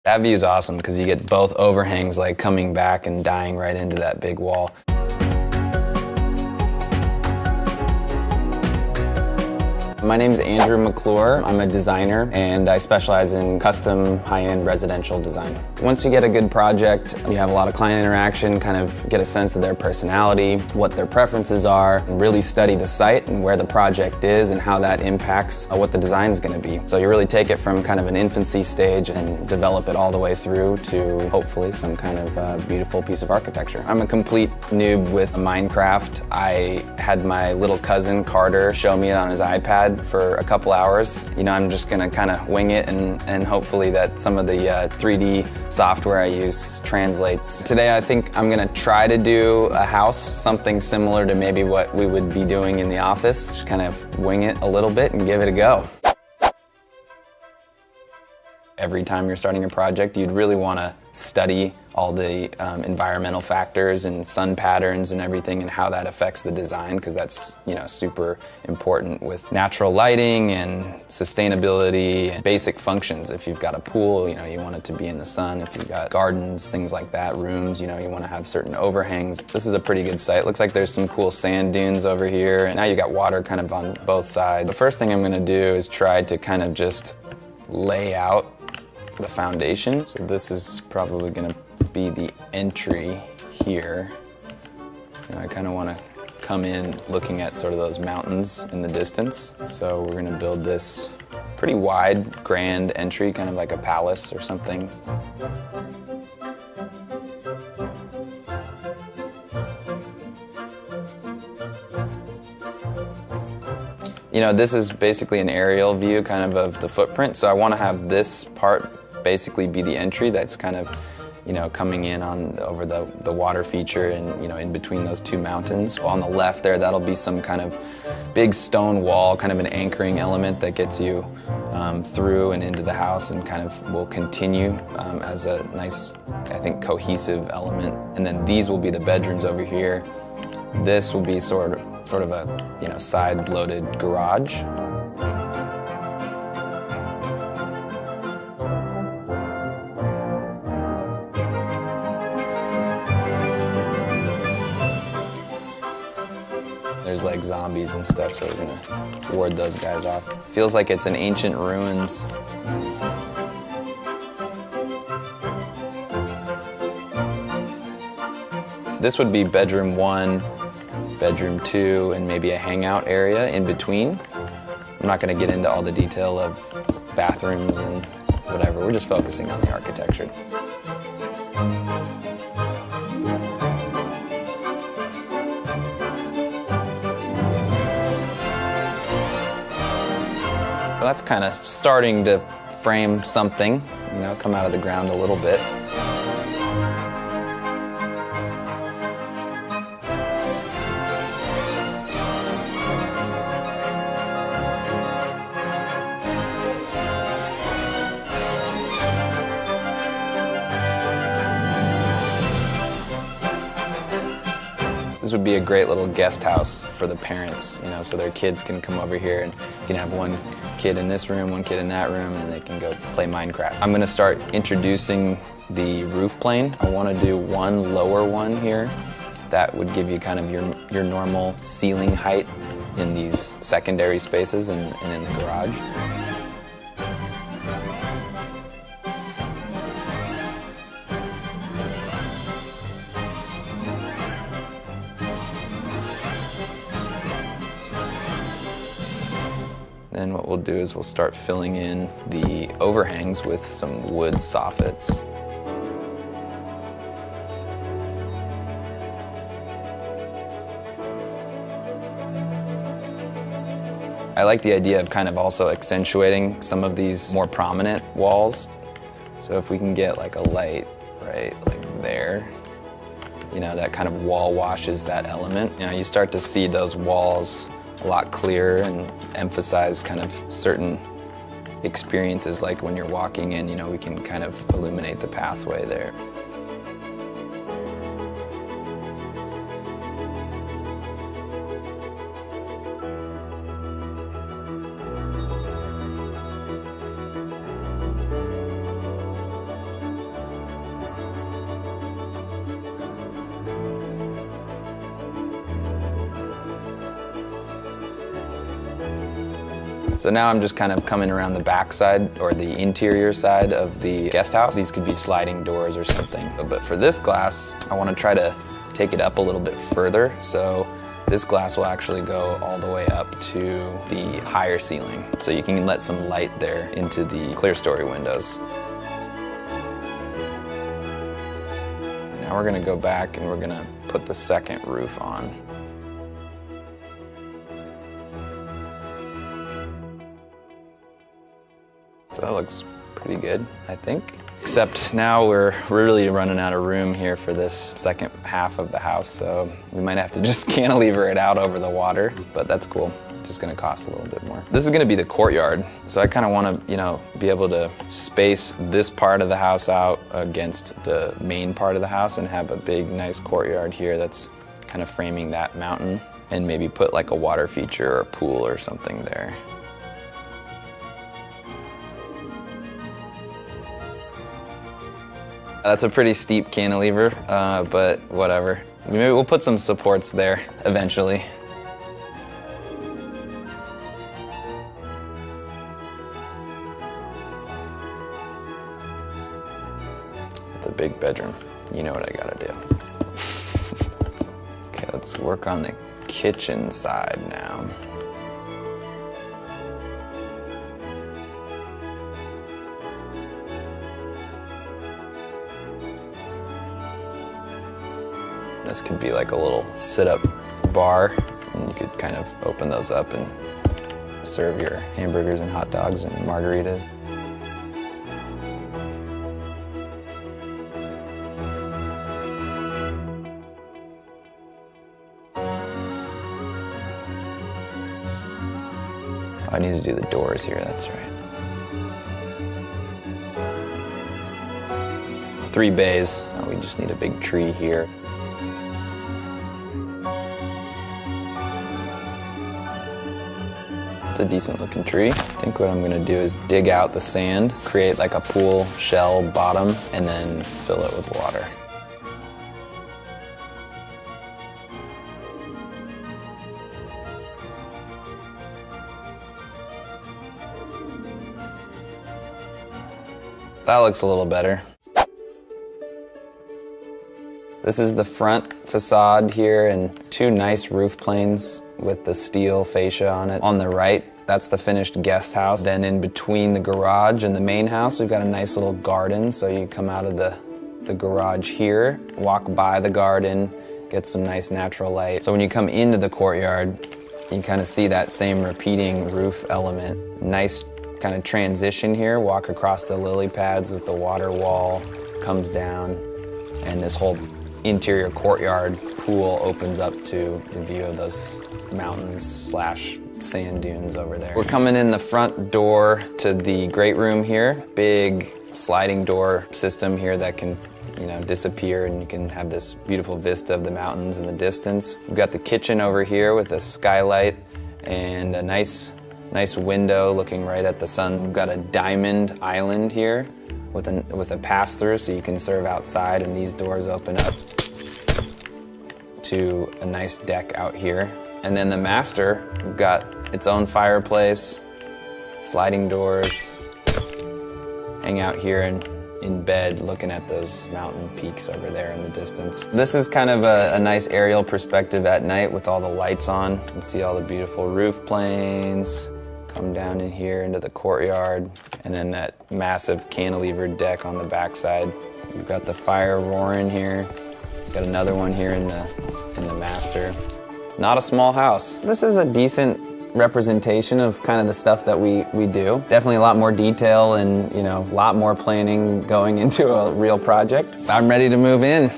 That view is awesome because you get both overhangs like coming back and dying right into that big wall. My name is Andrew McClure. I'm a designer and I specialize in custom high-end residential design. Once you get a good project, you have a lot of client interaction, kind of get a sense of their personality, what their preferences are, and really study the site and where the project is and how that impacts what the design is going to be. So you really take it from kind of an infancy stage and develop it all the way through to hopefully some kind of beautiful piece of architecture. I'm a complete noob with Minecraft. I had my little cousin Carter show me it on his iPad for a couple hours. You know, I'm just gonna kind of wing it and hopefully that some of the 3D software I use translates. Today I think I'm gonna try to do a house, something similar to maybe what we would be doing in the office. Just kind of wing it a little bit and give it a go. Every time you're starting a project, you'd really want to study all the environmental factors and sun patterns and everything and how that affects the design, because that's, you know, super important with natural lighting and sustainability and basic functions. If you've got a pool, you know, you want it to be in the sun. If you've got gardens, things like that, rooms, you know, you want to have certain overhangs. This is a pretty good site. Looks like there's some cool sand dunes over here, and now you got water kind of on both sides. The first thing I'm going to do is try to kind of just lay out the foundation. So this is probably going to be the entry here. You know, I kind of want to come in looking at sort of those mountains in the distance. So we're going to build this pretty wide, grand entry, kind of like a palace or something. You know, this is basically an aerial view kind of the footprint, so I want to have this part basically be the entry that's kind of, you know, coming in on over the water feature and, you know, in between those two mountains. On the left there, that'll be some kind of big stone wall, kind of an anchoring element that gets you through and into the house and kind of will continue as a nice, I think, cohesive element. And then these will be the bedrooms over here. This will be sort of a, you know, side-loaded garage. There's like zombies and stuff, so we're gonna ward those guys off. Feels like it's an ancient ruins. This would be bedroom 1, bedroom 2, and maybe a hangout area in between. I'm not gonna get into all the detail of bathrooms and whatever. We're just focusing on the architecture. That's kind of starting to frame something, you know, come out of the ground a little bit. This would be a great little guest house for the parents, you know, so their kids can come over here and you can have one kid in this room, one kid in that room, and they can go play Minecraft. I'm gonna start introducing the roof plane. I wanna do one lower one here that would give you kind of your normal ceiling height in these secondary spaces and in the garage. Then what we'll do is we'll start filling in the overhangs with some wood soffits. I like the idea of kind of also accentuating some of these more prominent walls. So if we can get like a light right like there, you know, that kind of wall washes that element. You know, you start to see those walls a lot clearer and emphasize kind of certain experiences, like when you're walking in, you know, we can kind of illuminate the pathway there. So now I'm just kind of coming around the back side or the interior side of the guest house. These could be sliding doors or something. But for this glass, I want to try to take it up a little bit further. So this glass will actually go all the way up to the higher ceiling. So you can let some light there into the clear story windows. Now we're gonna go back and we're gonna put the second roof on. So that looks pretty good, I think. Except now we're really running out of room here for this second half of the house, so we might have to just cantilever it out over the water, but that's cool. Just gonna cost a little bit more. This is gonna be the courtyard, so I kind of want to, be able to space this part of the house out against the main part of the house and have a big, nice courtyard here that's kind of framing that mountain, and maybe put like a water feature or a pool or something there. That's a pretty steep cantilever, but whatever. Maybe we'll put some supports there eventually. It's a big bedroom. You know what I gotta do. Okay, let's work on the kitchen side now. This could be like a little sit-up bar, and you could kind of open those up and serve your hamburgers and hot dogs and margaritas. I need to do the doors here, that's right. 3 bays. Oh, we just need a big tree here. It's a decent looking tree. I think what I'm gonna do is dig out the sand, create like a pool shell bottom, and then fill it with water. That looks a little better. This is the front facade here, and 2 nice roof planes with the steel fascia on it. On the right, that's the finished guest house. Then in between the garage and the main house, we've got a nice little garden. So you come out of the garage here, walk by the garden, get some nice natural light. So when you come into the courtyard, you kind of see that same repeating roof element. Nice kind of transition here, walk across the lily pads with the water wall, comes down, and this whole interior courtyard pool opens up to the view of those mountains / sand dunes over there. We're coming in the front door to the great room here. Big sliding door system here that can disappear, and you can have this beautiful vista of the mountains in the distance. We've got the kitchen over here with a skylight and a nice window looking right at the sun. We've got a diamond island here with a pass-through, so you can serve outside, and these doors open up to a nice deck out here. And then the master, we've got its own fireplace, sliding doors, hang out here and in bed looking at those mountain peaks over there in the distance. This is kind of a nice aerial perspective at night with all the lights on. You can see all the beautiful roof planes, come down in here into the courtyard, and then that massive cantilevered deck on the backside. We've got the fire roaring here. Got another one here in the master. It's not a small house. This is a decent representation of kind of the stuff that we do. Definitely a lot more detail and a lot more planning going into a real project. I'm ready to move in.